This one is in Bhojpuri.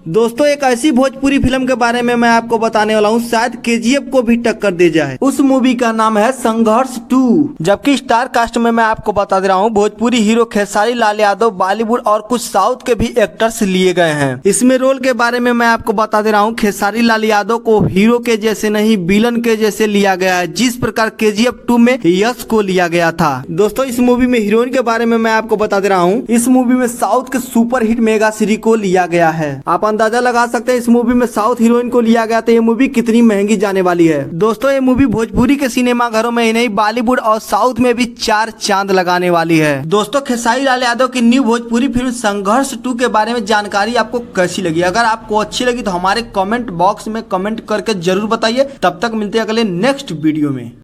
दोस्तों एक ऐसी भोजपुरी फिल्म के बारे में मैं आपको बताने वाला हूँ शायद केजीएफ को भी टक्कर दे जाए। उस मूवी का नाम है संघर्ष 2। जबकि स्टार कास्ट में मैं आपको बता दे रहा हूँ भोजपुरी हीरो खेसारी लाल यादव, बॉलीवुड और कुछ साउथ के भी एक्टर्स लिए गए हैं। इसमें रोल के बारे में मैं आपको बता दे रहा हूँ खेसारी लाल यादव को हीरो के जैसे नहीं विलन के जैसे लिया गया है, जिस प्रकार केजीएफ 2 में यश को लिया गया था। दोस्तों इस मूवी में हीरोइन के बारे में मैं आपको बता दे रहा हूँ, इस मूवी में साउथ के सुपर हिट मेगा श्री को लिया गया है। आप अंदाजा लगा सकते हैं इस मूवी में साउथ हीरोइन को लिया गया तो ये मूवी कितनी महंगी जाने वाली है। दोस्तों ये मूवी भोजपुरी के सिनेमा घरों में ही नहीं बॉलीवुड और साउथ में भी 4 चांद लगाने वाली है। दोस्तों खेसारी लाल यादव की न्यू भोजपुरी फिल्म संघर्ष 2 के बारे में जानकारी आपको कैसी लगी? अगर आपको अच्छी लगी तो हमारे कमेंट बॉक्स में कमेंट करके जरूर बताइए। तब तक मिलते हैं अगले नेक्स्ट वीडियो में।